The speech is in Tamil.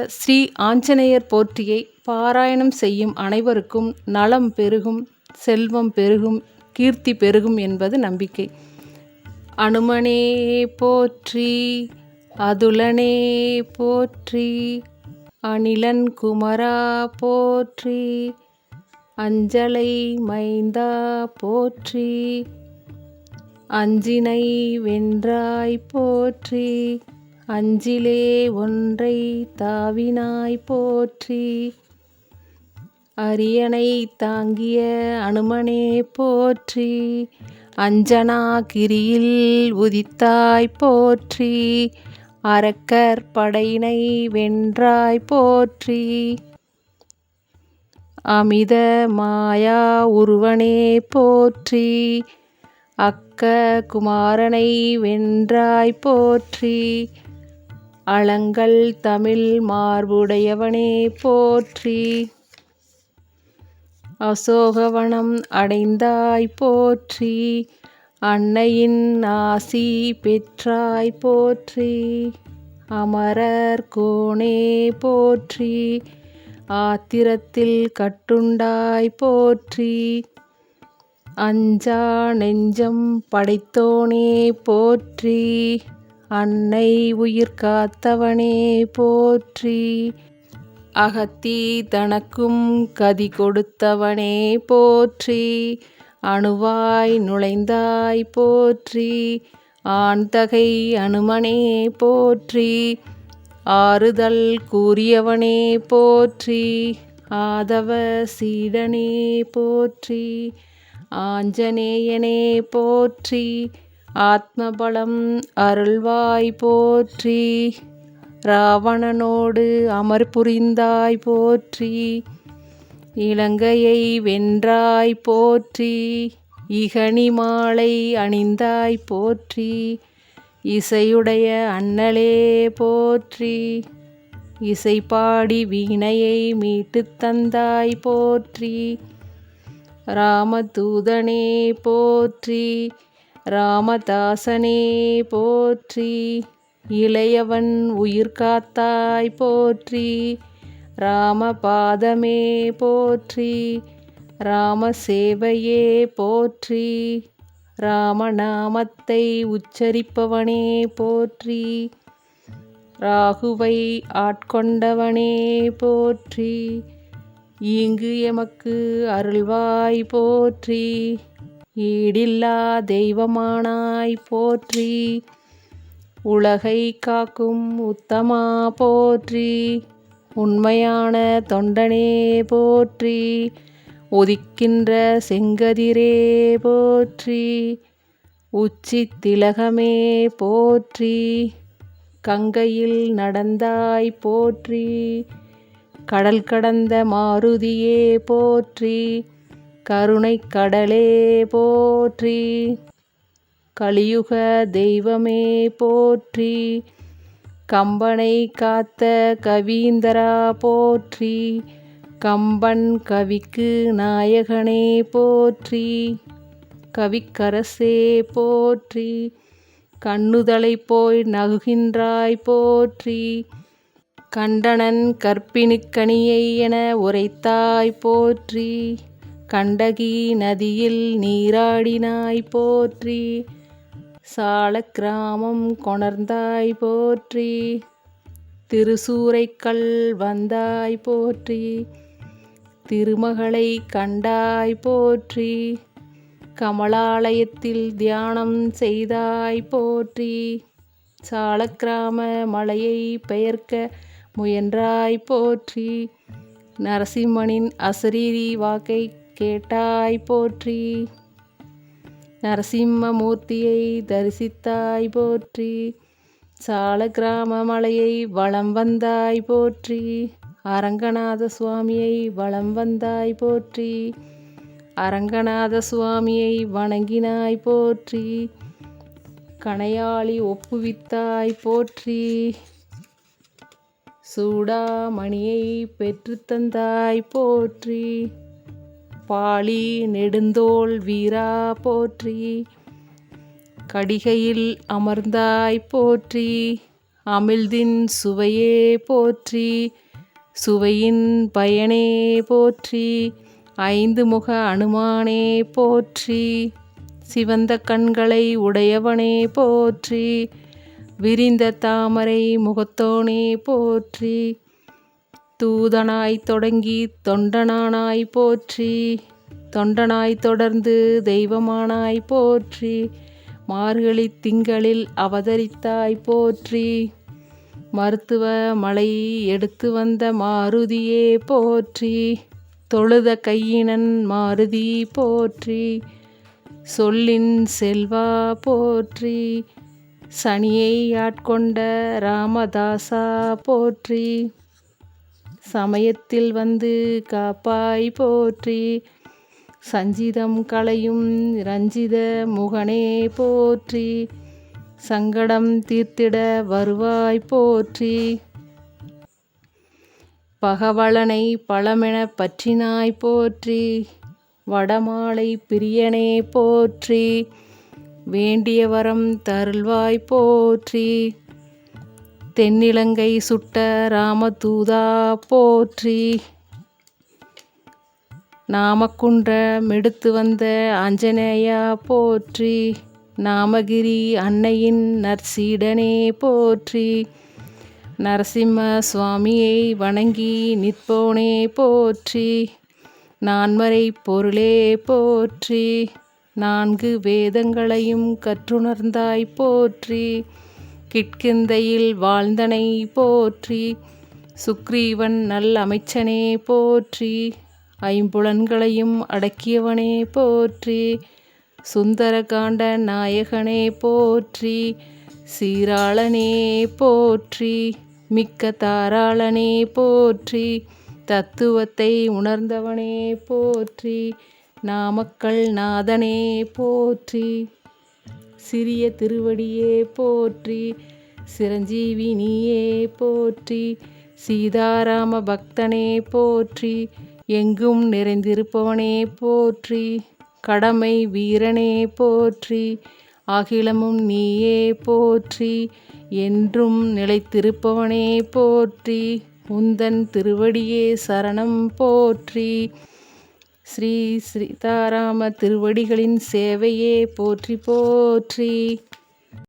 ஸ்ரீ ஆஞ்சநேயர் போற்றியை பாராயணம் செய்யும் அனைவருக்கும் நலம் பெருகும், செல்வம் பெருகும், கீர்த்தி பெருகும் என்பது நம்பிக்கை. அனுமனே போற்றி, அதுலனே போற்றி, அனிலன் குமரா போற்றி, அஞ்சலை மைந்தா போற்றி, அஞ்சினை வென்றாய் போற்றி, அஞ்சிலே ஒன்றை தாவினாய் போற்றி, அரியணை தாங்கிய அனுமனே போற்றி, அஞ்சனா கிரியில் உதித்தாய் போற்றி, அரக்கர் படையினை வென்றாய் போற்றி, அமித மாயா உருவனே போற்றி, அக்க குமாரனை வென்றாய் போற்றி, அலங்கள் தமிழ் மார்புடையவனே போற்றி, அசோகவனம் அடைந்தாய் போற்றி, அன்னையின் ஆசி பெற்றாய் போற்றி, அமரர் கோனே போற்றி, ஆத்திரத்தில் கட்டுண்டாய் போற்றி, அஞ்சா நெஞ்சம் படைத்தோனே போற்றி, அன்னை உயிர் காத்தவனே போற்றி, அகத்தி தனக்கும் கதி கொடுத்தவனே போற்றி, அணுவாய் நுழைந்தாய் போற்றி, ஆண்தகை அனுமனே போற்றி, ஆறுதல் கூறியவனே போற்றி, ஆதவ சீடனே போற்றி, ஆஞ்சநேயனே போற்றி, ஆத்மபலம் அருள்வாய் போற்றி, ராவணனோடு அமர் புரிந்தாய் போற்றி, இலங்கையை வென்றாய் போற்றி, இகனி மாலை அணிந்தாய் போற்றி, இசையுடைய அண்ணலே போற்றி, இசைப்பாடி வீணையை மீட்டுத் தந்தாய் போற்றி, ராமதூதனே போற்றி, ராமதாசனே போற்றி, இளையவன் உயிர் காத்தாய் போற்றி, ராமபாதமே போற்றி, ராமசேவையே போற்றி, ராமநாமத்தை உச்சரிப்பவனே போற்றி, ராகுவை ஆட்கொண்டவனே போற்றி, ஈங்கு எமக்கு அருள்வாய் போற்றி, ஈடில்லா தெய்வமானாய் போற்றி, உலகை காக்கும் உத்தமா போற்றி, உண்மையான தொண்டனே போற்றி, உதிக்கின்ற செங்கதிரே போற்றி, உச்சி திலகமே போற்றி, கங்கையில் நடந்தாய் போற்றி, கடல் கடந்த மாருதியே போற்றி, கருணை கடலே போற்றி, கலியுக தெய்வமே போற்றி, கம்பனை காத்த கவீந்தரா போற்றி, கம்பன் கவிக்கு நாயகனே போற்றி, கவிக்கரசே போற்றி, கண்ணுதலை போய் நகுகின்றாய் போற்றி, கண்டனன் கற்பினுக்கணியை என உரைத்தாய் போற்றி, கண்டகி நதியில் நீராடினாய் போற்றி, சால கிராமம் கொணர்ந்தாய் போற்றி, திருசூரைக்கல் வந்தாய் போற்றி, திருமகளை கண்டாய் போற்றி, கமலாலயத்தில் தியானம் செய்தாய் போற்றி, சாலக்கிராம மலையை பெயர்க்க முயன்றாய் போற்றி, நரசிம்மனின் அசரீரி வாக்கை கேட்டாய் போற்றி, நரசிம்மமூர்த்தியை தரிசித்தாய் போற்றி, சாலக்கிராம மலையை வலம் வந்தாய் போற்றி, அரங்கநாத சுவாமியை வலம் வந்தாய் போற்றி, அரங்கநாத சுவாமியை வணங்கினாய் போற்றி, கணையாளி ஒப்புவித்தாய் போற்றி, சூடாமணியை பெற்றுத்தந்தாய் போற்றி, பாளி நெடுந்தோள் வீரா போற்றி, கடிகையில் அமர்ந்தாய் போற்றி, அமிழ்தின் சுவையே போற்றி, சுவையின் பயனே போற்றி, ஐந்து முக அனுமானே போற்றி, சிவந்த கண்களை உடையவனே போற்றி, விரிந்த தாமரை முகத்தோனே போற்றி, தூதனாய் தொடங்கி தொண்டனானாய் போற்றி, தொண்டனாய் தொடர்ந்து தெய்வமானாய் போற்றி, மார்கழி திங்களில் அவதரித்தாய் போற்றி, மருத்துவ மலை எடுத்து வந்த மாருதியே போற்றி, தொழுத கையினன் மாருதி போற்றி, சொல்லின் செல்வா போற்றி, சனியை ஆட்கொண்ட ராமதாசா போற்றி, சமயத்தில் வந்து காப்பாய் போற்றி, சஞ்சிதம் களையும் ரஞ்சித முகனே போற்றி, சங்கடம் தீர்த்திட வருவாய் போற்றி, பகவலனை பழமென பற்றினாய் போற்றி, வடமாலை பிரியனே போற்றி, வேண்டிய வரம் தருள்வாய் போற்றி, தென்னிலங்கை சுட்ட ராமதூதா போற்றி, நாமக்குன்ற மெடுத்து வந்த ஆஞ்சநேயா போற்றி, நாமகிரி அன்னையின் நற்சீடனே போற்றி, நரசிம்ம சுவாமியை வணங்கி நிற்போனே போற்றி, நான்மறை பொருளே போற்றி, நான்கு வேதங்களையும் கற்றுணர்ந்தாய் போற்றி, கிட்கிந்தையில் வாழ்ந்தனை போற்றி, சுக்ரீவன் நல் அமைச்சனே போற்றி, ஐம்புலன்களையும் அடக்கியவனே போற்றி, சுந்தரகாண்ட நாயகனே போற்றி, சீராளனே போற்றி, மிக்க தாராளனே போற்றி, தத்துவத்தை உணர்ந்தவனே போற்றி, நாமக்கல் நாதனே போற்றி, சிறிய திருவடியே போற்றி, சிரஞ்சீவி நீயே போற்றி, சீதாராம பக்தனே போற்றி, எங்கும் நிறைந்திருப்பவனே போற்றி, கடமை வீரனே போற்றி, அகிலமும் நீயே போற்றி, என்றும் நிலைத்திருப்பவனே போற்றி, உந்தன் திருவடியே சரணம் போற்றி, ஸ்ரீ சீதாராம திருவடிகளின் சேவையே போற்றி போற்றி.